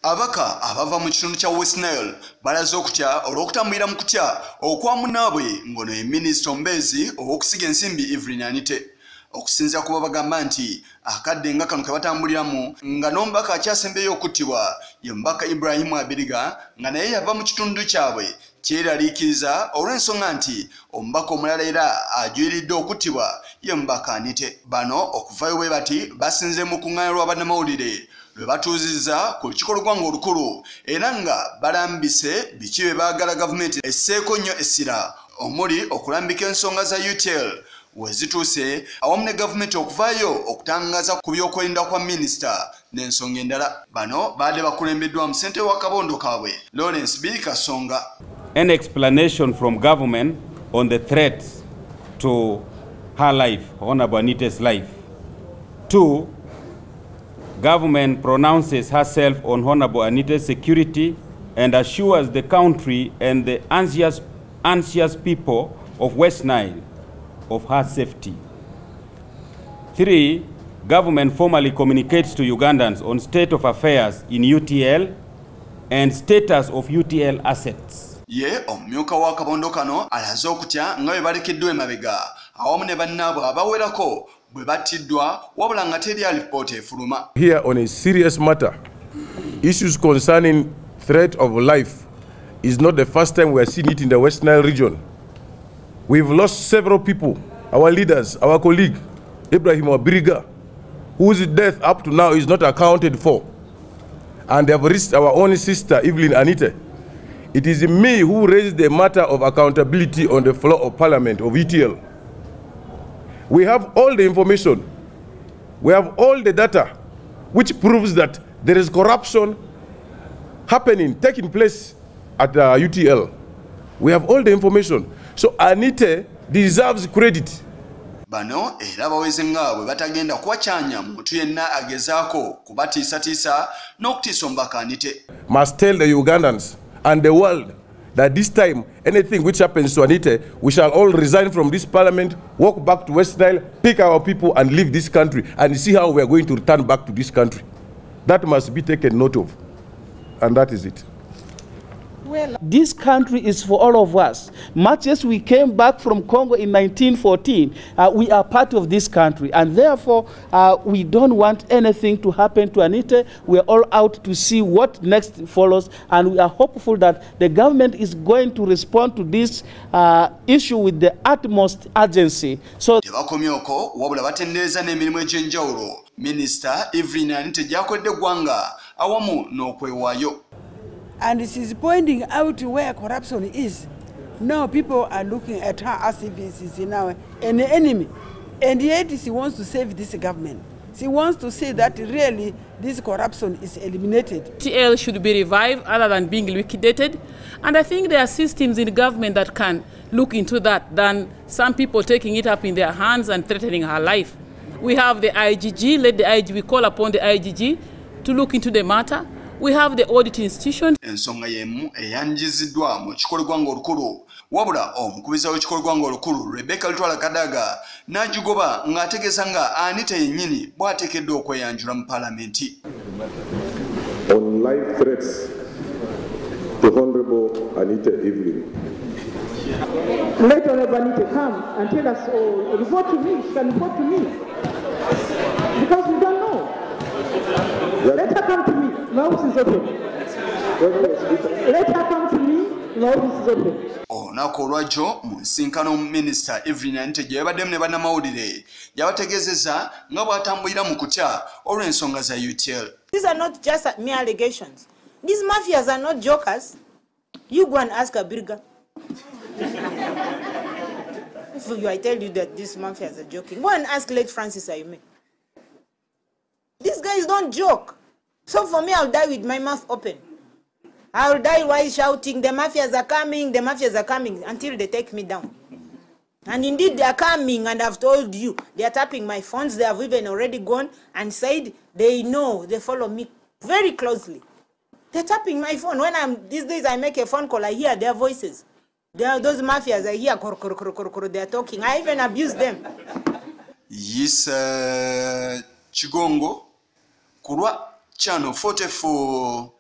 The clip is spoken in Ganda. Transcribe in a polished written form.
Abaka abava mu kitundu kya West Nile balaze okutya olw'okutambulira mu kutya okwamu naabwe ngono ye minisita omubeezi ow'okusiga ensimbi Evelyn Anite okusinziira kuba bagamba nti akadde nga kano ke batambuliramu nga n'omubaka akyasembeyo okuttibwa ye mubaka Ibrahim Abiriga nga naye yava mu kitundu kyabwe kyeraliikiriza olw'ensonga nti omubaka omulala era ajwiridde okuttibwa ye mubaka Anite. Bano okuvayo bwe bati basinze mu kuŋŋaanya lwa bannamawulire lwe batuuzizza ku lukiiko lw'eggwanga olukulu era nga balambise biki bye baagala gavumenti esseeko nnyo essira omuli okulambika ensonga za UTL wezituuse awamu ne gavumenti okuvaayo okutangaza ku by'okwerinda kwa minisita n'ensonga endala. Bano baadde bakulembeddwa mu ssentebe wa kabondo kaabwe Lawrence B. Kasonga. An explanation from government on the threats to her life, Honorable Anite's life. 2, government pronounces herself on Honorable Anite's security and assures the country and the anxious people of West Nile of her safety. 3, government formally communicates to Ugandans on state of affairs in UTL and status of UTL assets. Ye omumyuka wa kabondo kano alaze okutya nga bwe balekeddwa emabega awamu ne bannaabwe abawerako bwe battiddwa wabula nga teri alipoota efuluma. Here on a serious matter, issues concerning threat of life is not the first time we are seeing it in the West Nile region. We've lost several people, our leaders, our colleague, Ibrahim Abiriga, whose death up to now is not accounted for. And they have reached our own sister, Evelyn Anite. It is me who raised the matter of accountability on the floor of Parliament of ETL. We have all the information, we have all the data, which proves that there is corruption taking place at UTL. We have all the information. So Anite deserves credit. Bano era baweze nga bwe batagenda kuwakyanya muntu yenna agezaako kubatiisatiisa n'okutiisa omubaka Anite. Must tell the Ugandans and the world that this time anything which happens to Anite, we shall all resign from this parliament, walk back to West Nile, pick our people and leave this country and see how we are going to return back to this country. That must be taken note of, and that is it. Well, this country is for all of us. Much as we came back from Congo in 1914, we are part of this country, and therefore we don't want anything to happen to Anite. We are all out to see what next follows, and we are hopeful that the government is going to respond to this issue with the utmost urgency. So, wabula batendereza n'emirimu egy'enjawulo Minister Evelyn Anite gy'akoledde eggwanga awamu n'okwewaayo. And she's pointing out where corruption is. Now people are looking at her as if she's now an enemy. And yet she wants to save this government. She wants to say that really this corruption is eliminated. TL should be revived other than being liquidated. And I think there are systems in government that can look into that than some people taking it up in their hands and threatening her life. We have the IGG, we call upon the IGG to look into the matter. We have the audit institution. Ensonga yemu eyanjiziddwa mu kiiko ky'eggwanga olukulu wabula omukubiza w'ekiiko ky'eggwanga olukulu Rebecca Lutwala Kadaga n'agigoba ng'ategeeza nga Anite yennyini bw'ateekeddwa okweyanjula mu Paalamenti. On live threats to Honorable Anite Evelyn. Let Honorable Anite come and tell us, oh, report to me, she can report to me. Because we don't know. Let her come to me. My office is open. Let her come to me. My office is open. Olunaku olwajjo mu nsinkano Minisita Evelyn Anite gye yabaddemu ne bannamawulire yabategeezezza nga bw'atambulira mu kutya olw'ensonga za UTL. These are not just mere allegations. These mafias are not jokers. You go and ask Abiriga. If I tell you that these mafias are joking, go and ask late Francis Ayume. These guys don't joke. So for me, I'll die with my mouth open. I'll die while shouting, the mafias are coming, until they take me down. And indeed, they are coming, and I've told you, they are tapping my phones. They have even already gone and said they know, they follow me very closely. They're tapping my phone. These days I make a phone call, I hear their voices. Those mafias, I hear, they are talking. I even abuse them. Yes, Chigongo. Kurwa Channel 44